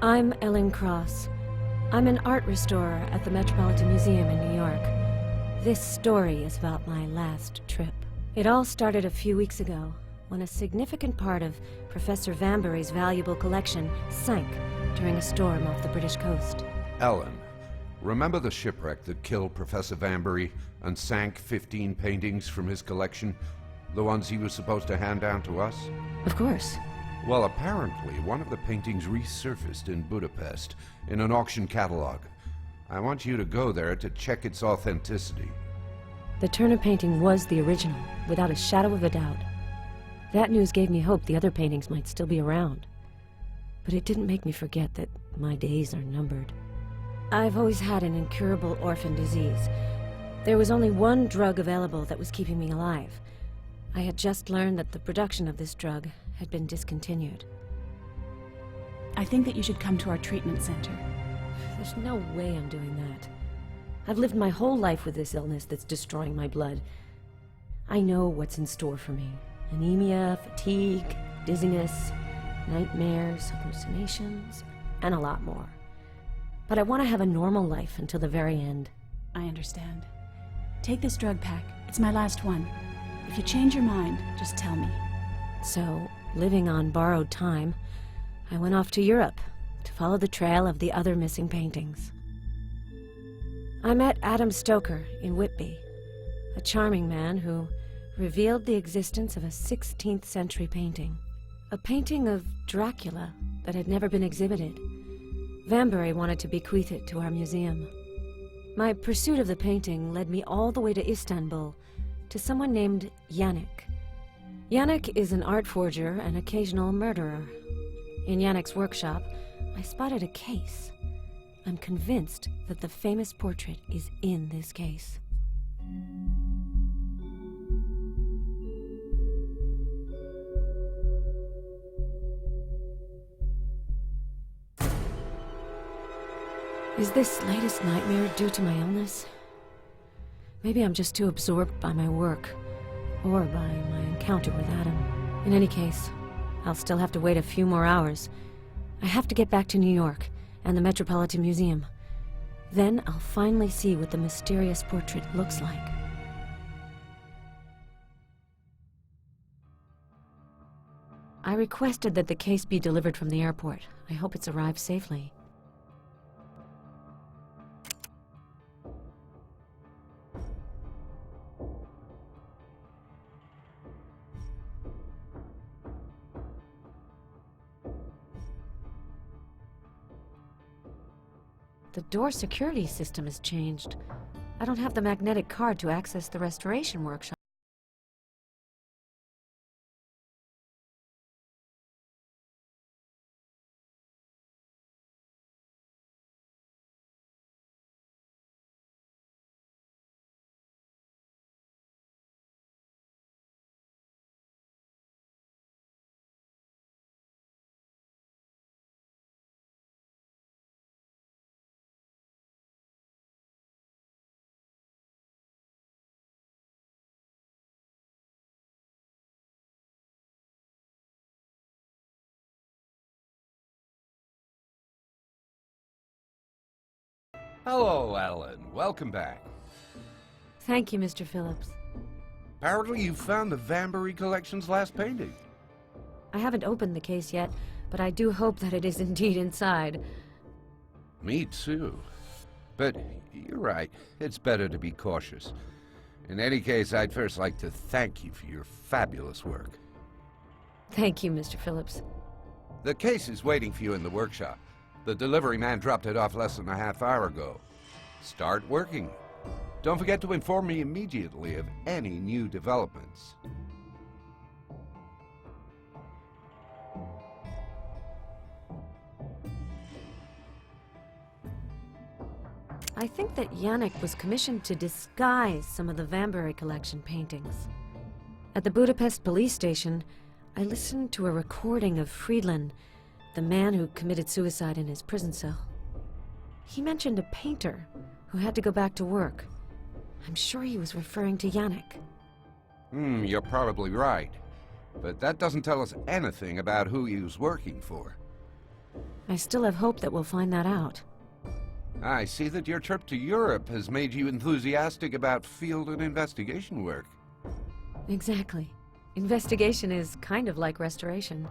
I'm Ellen Cross. I'm an art restorer at the Metropolitan Museum in New York. This story is about my last trip. It all started a few weeks ago, when a significant part of Professor Vanbury's valuable collection sank during a storm off the British coast. Ellen, remember the shipwreck that killed Professor Vanbury and sank 15 paintings from his collection? The ones he was supposed to hand down to us? Of course. Well, apparently one of the paintings resurfaced in Budapest in an auction catalog. I want you to go there to check its authenticity. The Turner painting was the original, without a shadow of a doubt. That news gave me hope the other paintings might still be around. But it didn't make me forget that my days are numbered. I've always had an incurable orphan disease. There was only one drug available that was keeping me alive. I had just learned that the production of this drug had been discontinued. I think that you should come to our treatment center. There's no way I'm doing that. I've lived my whole life with this illness that's destroying my blood. I know what's in store for me. Anemia, fatigue, dizziness, nightmares, hallucinations, and a lot more. But I want to have a normal life until the very end. I understand. Take this drug pack. It's my last one. If you change your mind, just tell me. So, living on borrowed time, I went off to Europe to follow the trail of the other missing paintings. I met Adam Stoker in Whitby, a charming man who revealed the existence of a 16th century painting. A painting of Dracula that had never been exhibited. Vanbury wanted to bequeath it to our museum. My pursuit of the painting led me all the way to Istanbul, to someone named Yannick. Yannick is an art forger and occasional murderer. In Yannick's workshop, I spotted a case. I'm convinced that the famous portrait is in this case. Is this latest nightmare due to my illness? Maybe I'm just too absorbed by my work, or by my encounter with Adam. In any case, I'll still have to wait a few more hours. I have to get back to New York and the Metropolitan Museum. Then I'll finally see what the mysterious portrait looks like. I requested that the case be delivered from the airport. I hope it's arrived safely. The door security system has changed. I don't have the magnetic card to access the restoration workshop. Hello, Ellen. Welcome back. Thank you, Mr. Phillips. Apparently you found the Vanbury collection's last painting. I haven't opened the case yet, but I do hope that it is indeed inside. Me too. But you're right. It's better to be cautious. In any case, I'd first like to thank you for your fabulous work. Thank you, Mr. Phillips. The case is waiting for you in the workshop. The delivery man dropped it off less than a half hour ago. Start working. Don't forget to inform me immediately of any new developments. I think that Yannick was commissioned to disguise some of the Vanbury collection paintings. At the Budapest police station, I listened to a recording of Friedland, the man who committed suicide in his prison cell. He mentioned a painter who had to go back to work. I'm sure he was referring to Yannick. You're probably right. But that doesn't tell us anything about who he was working for. I still have hope that we'll find that out. I see that your trip to Europe has made you enthusiastic about field and investigation work. Exactly. Investigation is kind of like restoration.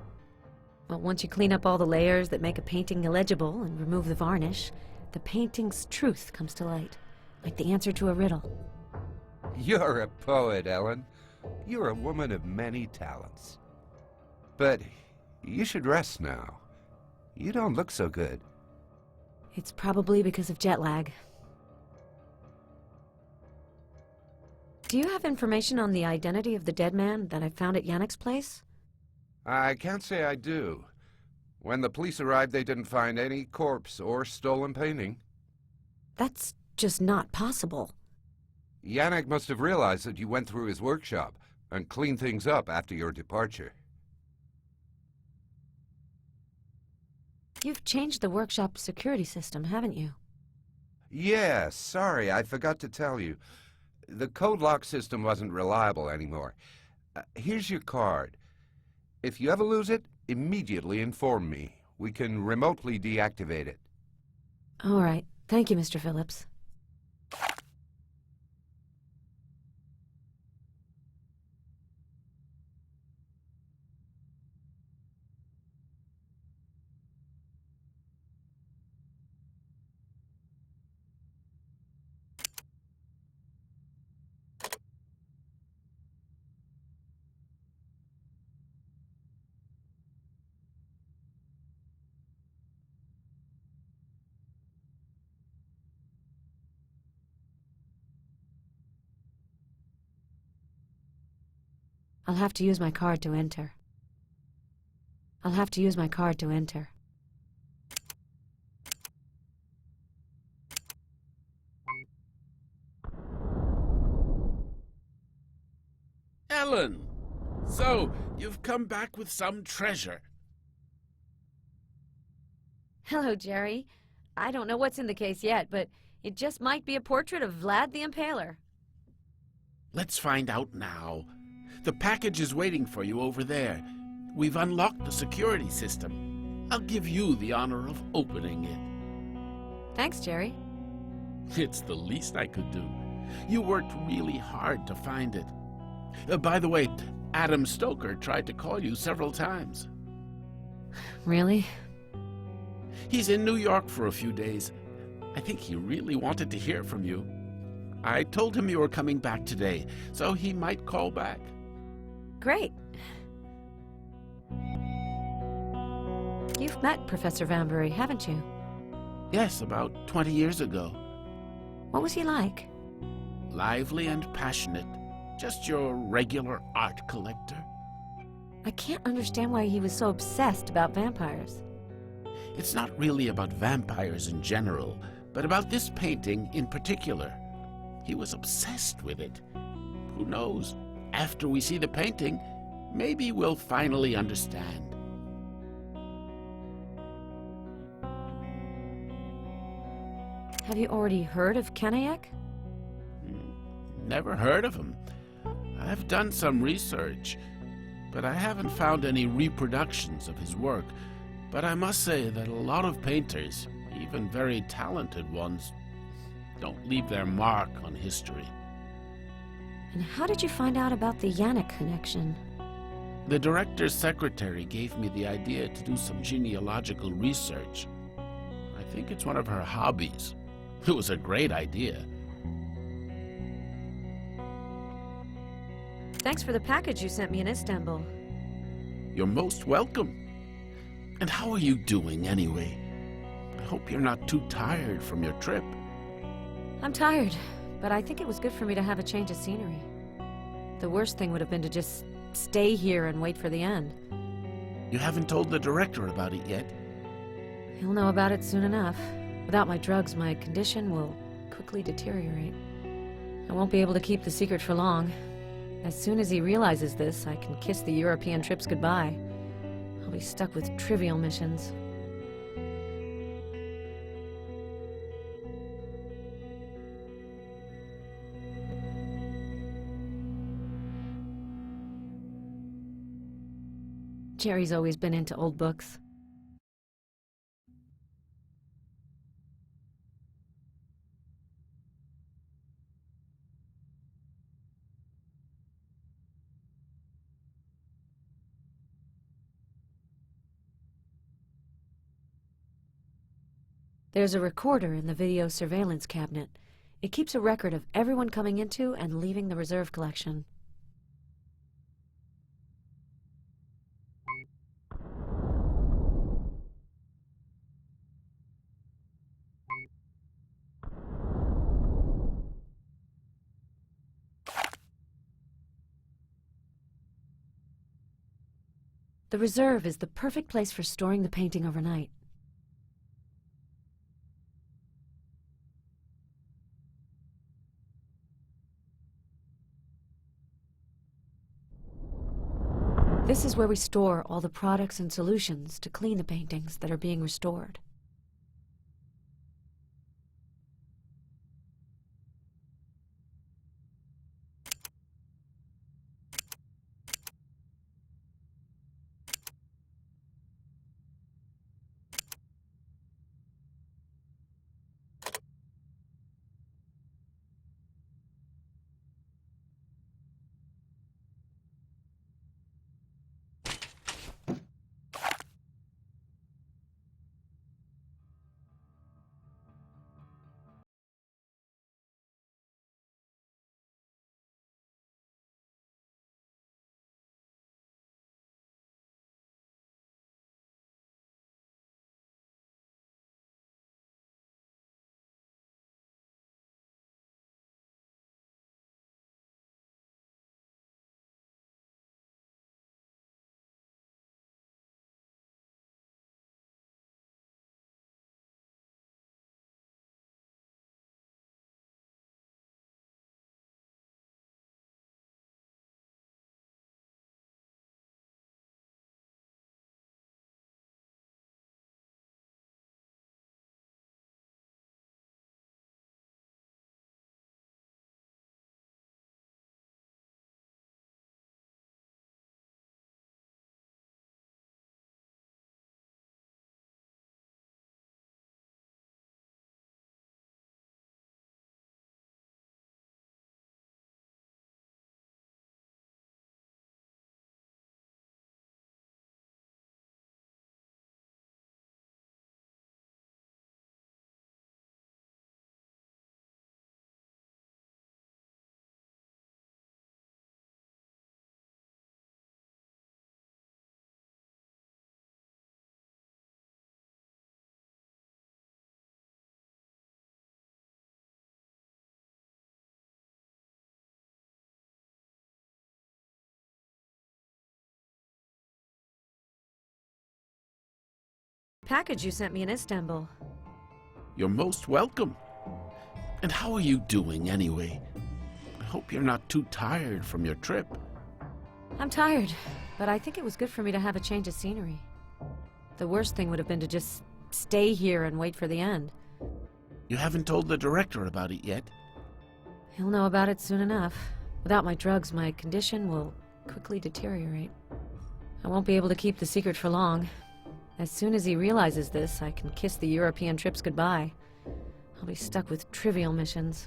Well, once you clean up all the layers that make a painting illegible and remove the varnish, the painting's truth comes to light, like the answer to a riddle. You're a poet, Ellen. You're a woman of many talents. But you should rest now. You don't look so good. It's probably because of jet lag. Do you have information on the identity of the dead man that I found at Yannick's place? I can't say I do. When the police arrived, they didn't find any corpse or stolen painting. That's just not possible. Yannick must have realized that you went through his workshop and cleaned things up after your departure. You've changed the workshop security system, haven't you? Yeah, sorry, I forgot to tell you. The code lock system wasn't reliable anymore. Here's your card. If you ever lose it, immediately inform me. We can remotely deactivate it. All right. Thank you, Mr. Phillips. I'll have to use my card to enter. I'll have to use my card to enter. Ellen! So, you've come back with some treasure. Hello, Jerry. I don't know what's in the case yet, but it just might be a portrait of Vlad the Impaler. Let's find out now. The package is waiting for you over there. We've unlocked the security system. I'll give you the honor of opening it. Thanks, Jerry. It's the least I could do. You worked really hard to find it. By the way, Adam Stoker tried to call you several times. Really? He's in New York for a few days. I think he really wanted to hear from you. I told him you were coming back today, so he might call back. Great. You've met Professor Vanbury, haven't you? Yes, about 20 years ago. What was he like? Lively and passionate. Just your regular art collector. I can't understand why he was so obsessed about vampires. It's not really about vampires in general, but about this painting in particular. He was obsessed with it. Who knows? After we see the painting, maybe we'll finally understand. Have you already heard of Kenayek? Never heard of him. I've done some research, but I haven't found any reproductions of his work. But I must say that a lot of painters, even very talented ones, don't leave their mark on history. And how did you find out about the Yannick connection? The director's secretary gave me the idea to do some genealogical research. I think it's one of her hobbies. It was a great idea. Thanks for the package you sent me in Istanbul. You're most welcome. And how are you doing anyway? I hope you're not too tired from your trip. I'm tired, but I think it was good for me to have a change of scenery. The worst thing would have been to just stay here and wait for the end. You haven't told the director about it yet? He'll know about it soon enough. Without my drugs, my condition will quickly deteriorate. I won't be able to keep the secret for long. As soon as he realizes this, I can kiss the European trips goodbye. I'll be stuck with trivial missions. Jerry's always been into old books. There's a recorder in the video surveillance cabinet. It keeps a record of everyone coming into and leaving the reserve collection. The reserve is the perfect place for storing the painting overnight. This is where we store all the products and solutions to clean the paintings that are being restored. Package you sent me in Istanbul. You're most welcome. And how are you doing, anyway? I hope you're not too tired from your trip. I'm tired, but I think it was good for me to have a change of scenery. The worst thing would have been to just stay here and wait for the end. You haven't told the director about it yet? He'll know about it soon enough. Without my drugs, my condition will quickly deteriorate. I won't be able to keep the secret for long. As soon as he realizes this, I can kiss the European trips goodbye. I'll be stuck with trivial missions.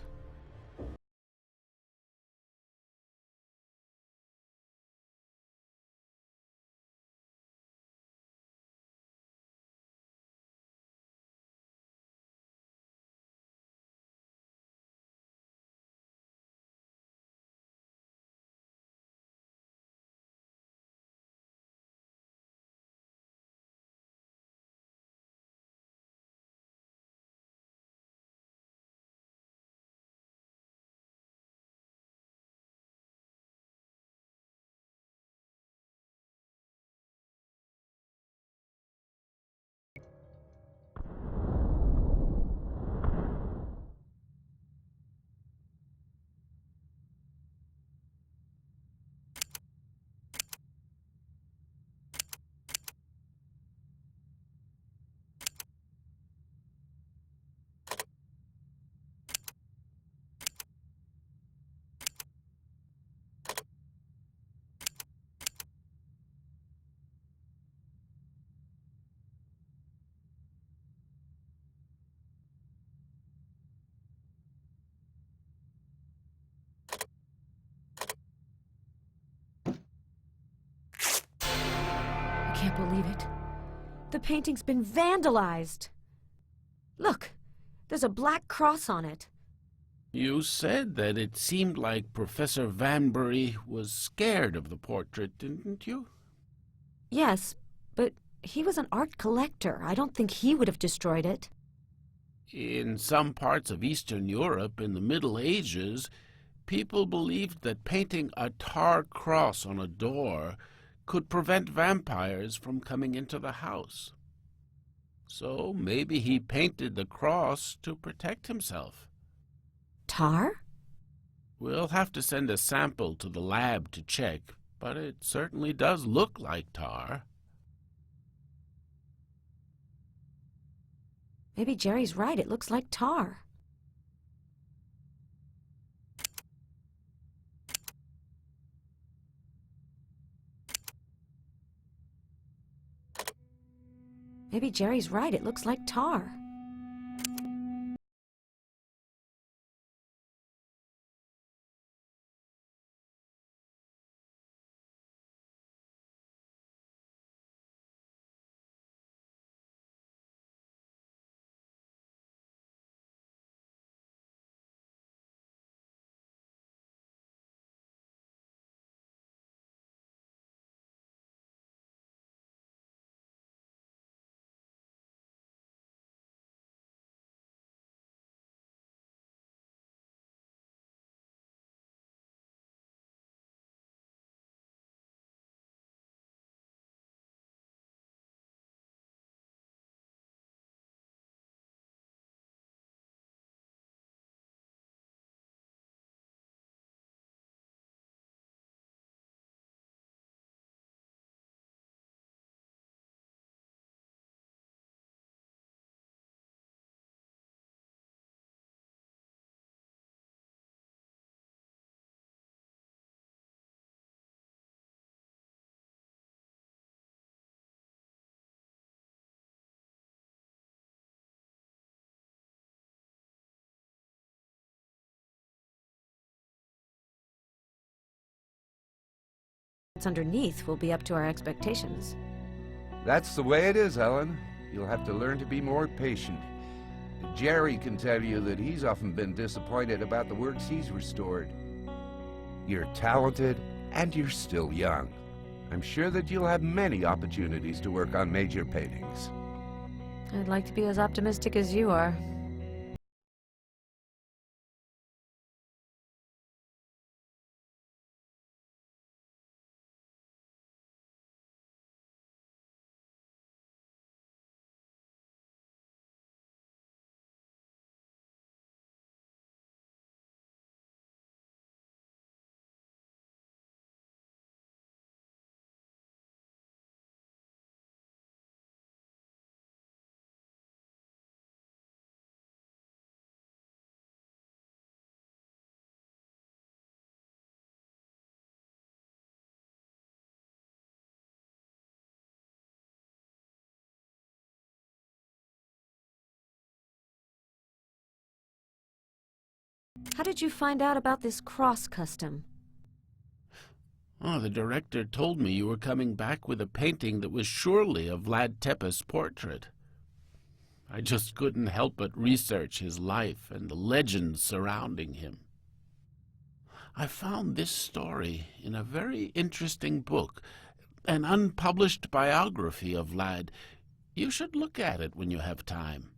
I can't believe it. The painting's been vandalized. Look, there's a black cross on it. You said that it seemed like Professor Vanbury was scared of the portrait, didn't you? Yes, but he was an art collector. I don't think he would have destroyed it. In some parts of Eastern Europe in the Middle Ages, people believed that painting a tar cross on a door could prevent vampires from coming into the house. So maybe he painted the cross to protect himself. Tar? We'll have to send a sample to the lab to check, but it certainly does look like tar. Maybe Jerry's right. It looks like tar. Maybe Jerry's right. It looks like tar. What's underneath will be up to our expectations. That's the way it is, Ellen. You'll have to learn to be more patient. Jerry can tell you that he's often been disappointed about the works he's restored. You're talented, and you're still young. I'm sure that you'll have many opportunities to work on major paintings. I'd like to be as optimistic as you are. How did you find out about this cross custom? Oh, the director told me you were coming back with a painting that was surely of Vlad Tepes' portrait. I just couldn't help but research his life and the legends surrounding him. I found this story in a very interesting book, an unpublished biography of Vlad. You should look at it when you have time.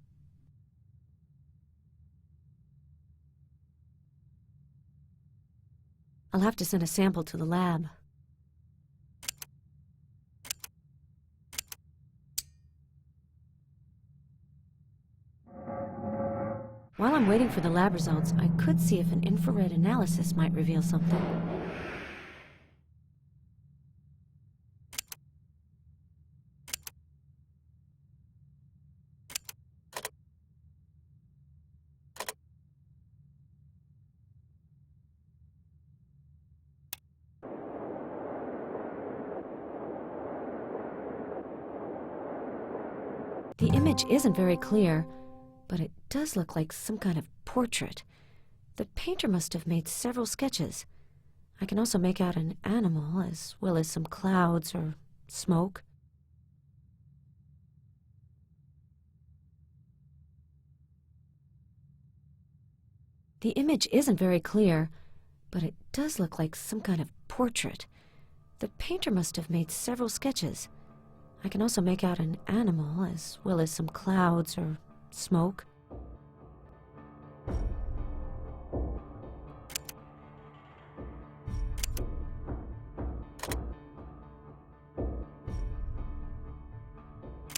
I'll have to send a sample to the lab. While I'm waiting for the lab results, I could see if an infrared analysis might reveal something. The image isn't very clear, but it does look like some kind of portrait. The painter must have made several sketches. I can also make out an animal, as well as some clouds or smoke. The image isn't very clear, but it does look like some kind of portrait. The painter must have made several sketches. I can also make out an animal, as well as some clouds or smoke.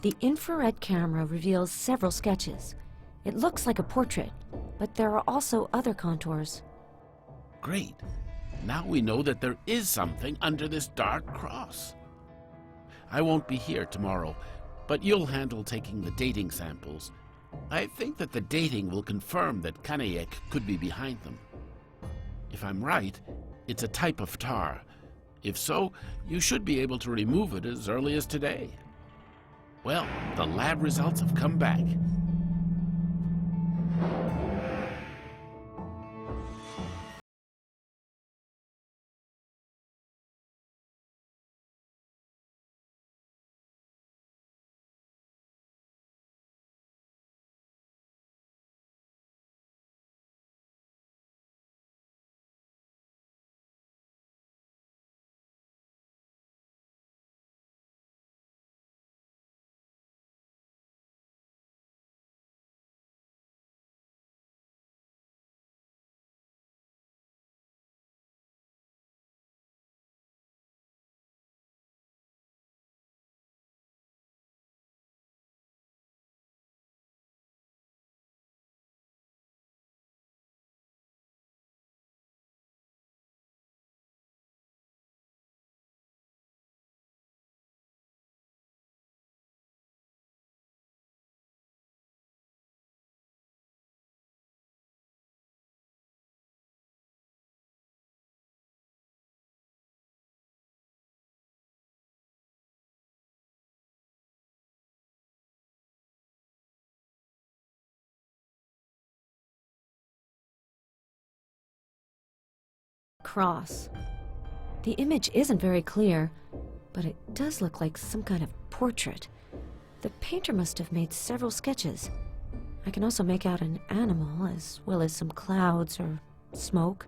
The infrared camera reveals several sketches. It looks like a portrait, but there are also other contours. Great. Now we know that there is something under this dark cross. I won't be here tomorrow, but you'll handle taking the dating samples. I think that the dating will confirm that Kanayek could be behind them. If I'm right, it's a type of tar. If so, you should be able to remove it as early as today. Well, the lab results have come back. Cross. The image isn't very clear, but it does look like some kind of portrait. The painter must have made several sketches. I can also make out an animal, as well as some clouds or smoke.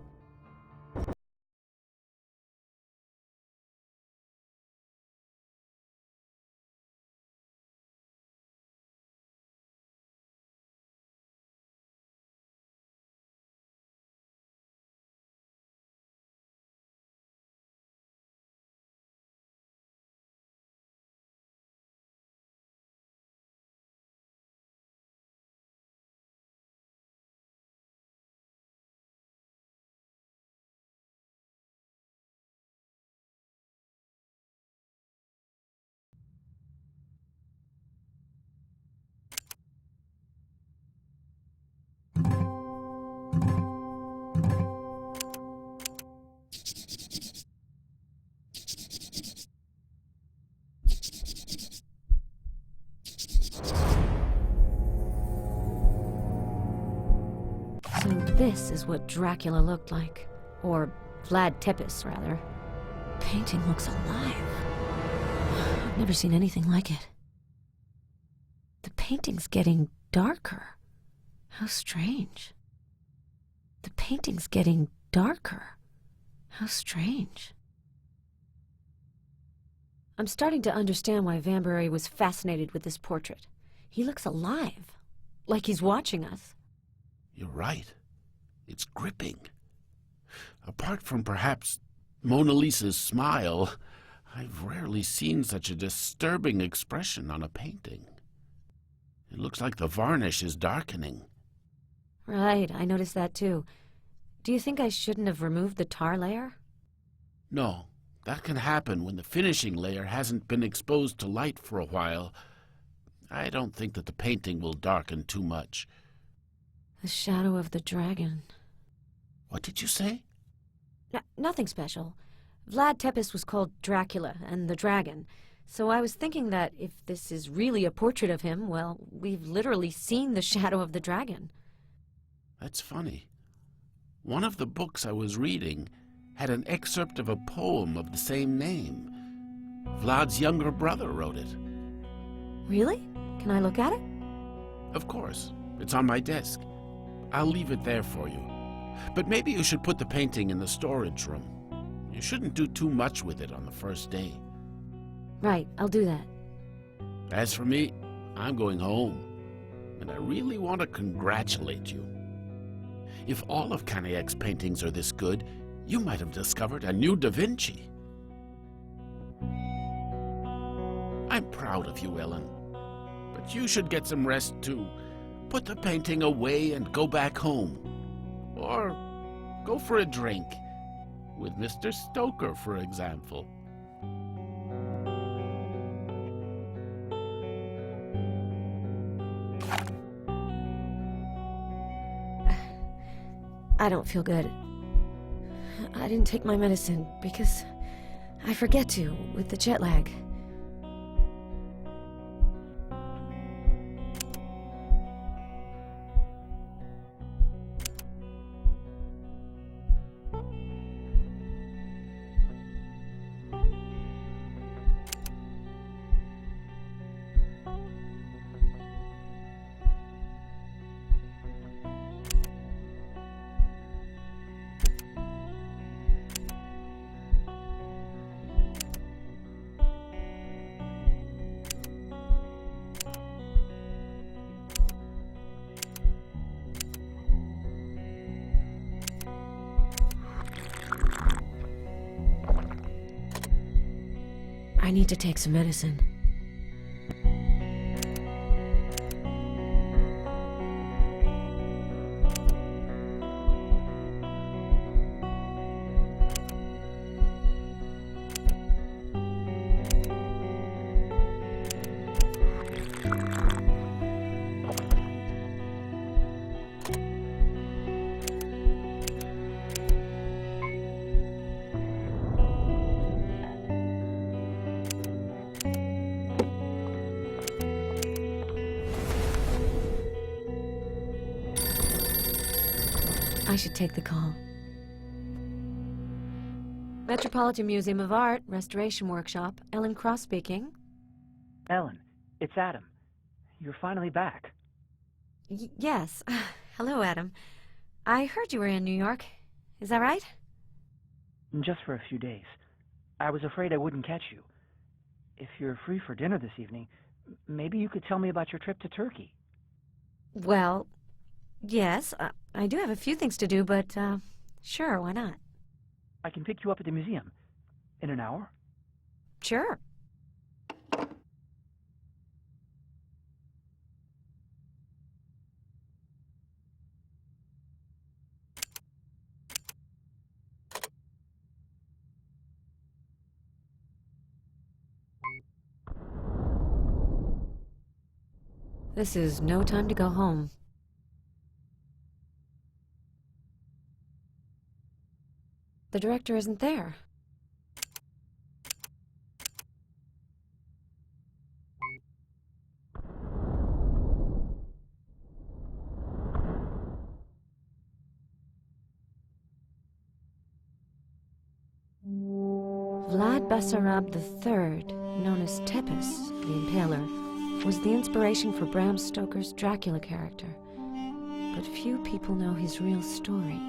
So this is what Dracula looked like. Or Vlad Tepes, rather. The painting looks alive. I've never seen anything like it. The painting's getting darker. How strange. The painting's getting darker. How strange. I'm starting to understand why Vanbury was fascinated with this portrait. He looks alive, like he's watching us. You're right. It's gripping. Apart from perhaps Mona Lisa's smile, I've rarely seen such a disturbing expression on a painting. It looks like the varnish is darkening. Right, I noticed that too. Do you think I shouldn't have removed the tar layer? No, that can happen when the finishing layer hasn't been exposed to light for a while. I don't think that the painting will darken too much. The shadow of the dragon. What did you say? Nothing special. Vlad Tepes was called Dracula and the Dragon, so I was thinking that if this is really a portrait of him, well, we've literally seen the shadow of the dragon. That's funny. One of the books I was reading had an excerpt of a poem of the same name. Vlad's younger brother wrote it. Really? Can I look at it? Of course. It's on my desk. I'll leave it there for you. But maybe you should put the painting in the storage room. You shouldn't do too much with it on the first day. Right, I'll do that. As for me, I'm going home. And I really want to congratulate you. If all of Caniac's paintings are this good, you might have discovered a new Da Vinci. I'm proud of you, Ellen. But you should get some rest too. Put the painting away and go back home. Or go for a drink. With Mr. Stoker, for example. I don't feel good. I didn't take my medicine because I forget to with the jet lag. I need to take some medicine. I should take the call. Metropolitan Museum of Art, Restoration Workshop. Ellen Cross speaking. Ellen, it's Adam. You're finally back. Yes. Hello, Adam. I heard you were in New York. Is that right? Just for a few days. I was afraid I wouldn't catch you. If you're free for dinner this evening, maybe you could tell me about your trip to Turkey. Well, yes. I do have a few things to do, but, sure, why not? I can pick you up at the museum. In an hour? Sure. This is no time to go home. The director isn't there. Vlad Basarab III, known as Tepes, the Impaler, was the inspiration for Bram Stoker's Dracula character. But few people know his real story.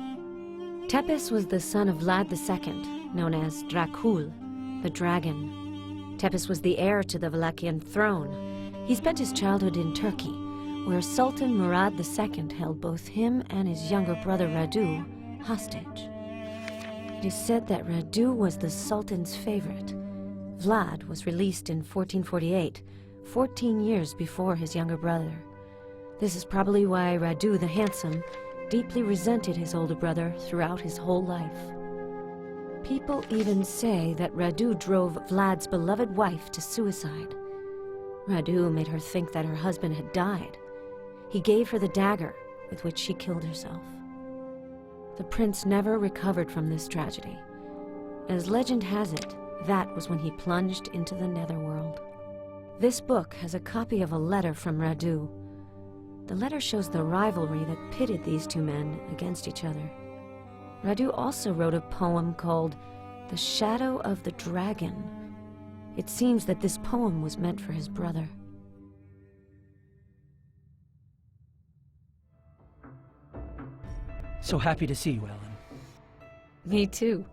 Tepes was the son of Vlad II, known as Dracula, the dragon. Tepes was the heir to the Wallachian throne. He spent his childhood in Turkey, where Sultan Murad II held both him and his younger brother Radu hostage. It is said that Radu was the Sultan's favorite. Vlad was released in 1448, 14 years before his younger brother. This is probably why Radu the Handsome deeply resented his older brother throughout his whole life. People even say that Radu drove Vlad's beloved wife to suicide. Radu made her think that her husband had died. He gave her the dagger with which she killed herself. The prince never recovered from this tragedy. As legend has it, that was when he plunged into the netherworld. This book has a copy of a letter from Radu. The letter shows the rivalry that pitted these two men against each other. Radu also wrote a poem called The Shadow of the Dragon. It seems that this poem was meant for his brother. So happy to see you, Ellen. Me too.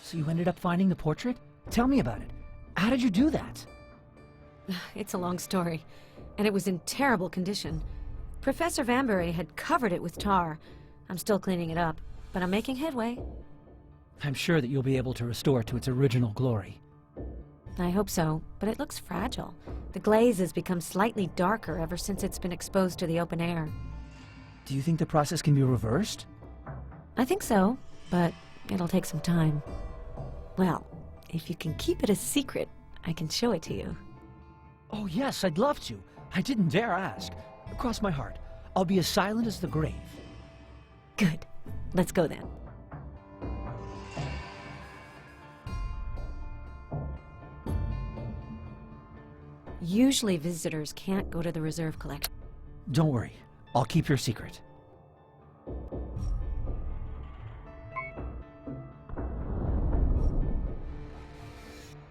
So you ended up finding the portrait? Tell me about it. How did you do that? It's a long story, and it was in terrible condition. Professor Vanbury had covered it with tar. I'm still cleaning it up, but I'm making headway. I'm sure that you'll be able to restore it to its original glory. I hope so, but it looks fragile. The glaze has become slightly darker ever since it's been exposed to the open air. Do you think the process can be reversed? I think so, but it'll take some time. Well, if you can keep it a secret, I can show it to you. Oh yes, I'd love to. I didn't dare ask. Cross my heart. I'll be as silent as the grave. Good. Let's go then. Usually visitors can't go to the reserve collection. Don't worry. I'll keep your secret.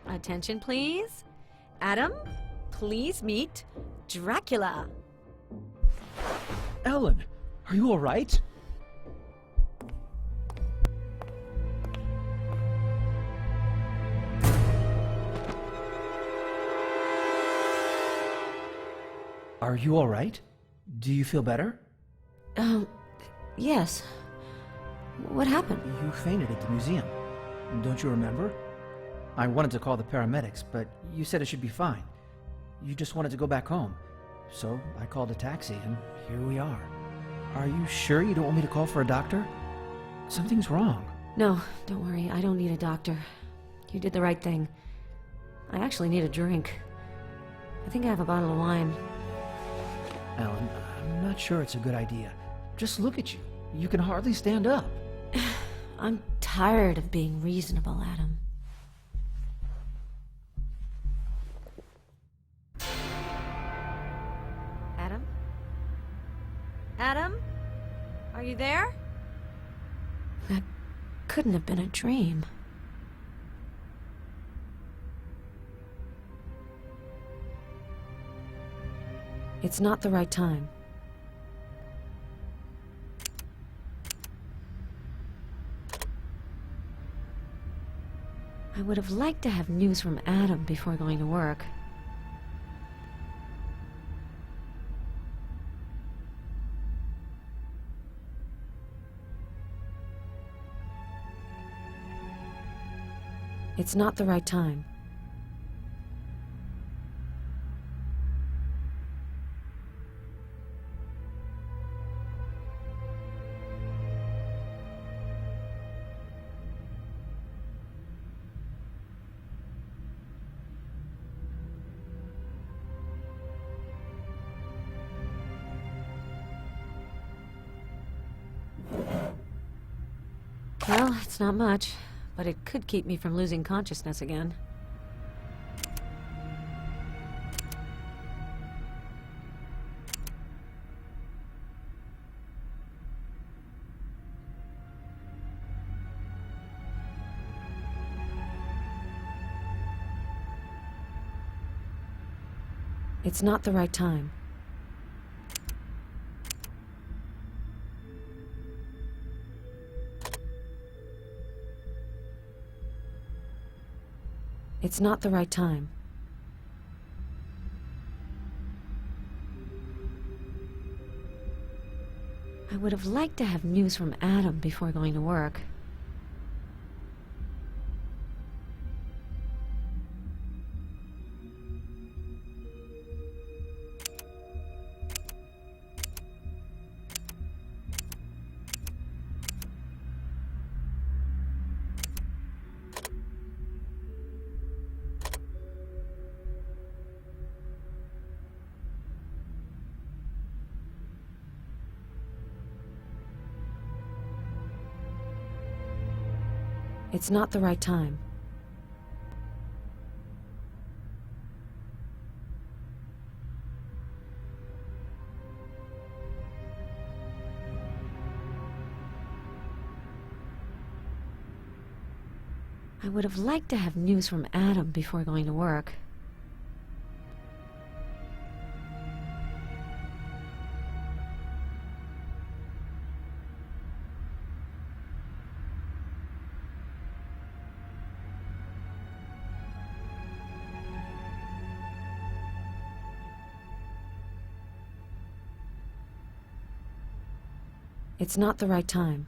Attention, please. Adam, please meet Dracula. Ellen, are you all right? Are you all right? Do you feel better? Yes. What happened? You fainted at the museum. Don't you remember? I wanted to call the paramedics, but you said it should be fine. You just wanted to go back home. So I called a taxi, and here we are. Are you sure you don't want me to call for a doctor? Something's wrong. No, don't worry. I don't need a doctor. You did the right thing. I actually need a drink. I think I have a bottle of wine. Ellen, I'm not sure it's a good idea. Just look at you. You can hardly stand up. I'm tired of being reasonable, Adam. Adam? Adam? Are you there? That couldn't have been a dream. It's not the right time. I would have liked to have news from Adam before going to work. It's not the right time. Well, it's not much, but it could keep me from losing consciousness again. It's not the right time. It's not the right time. I would have liked to have news from Adam before going to work. It's not the right time. I would have liked to have news from Adam before going to work. It's not the right time.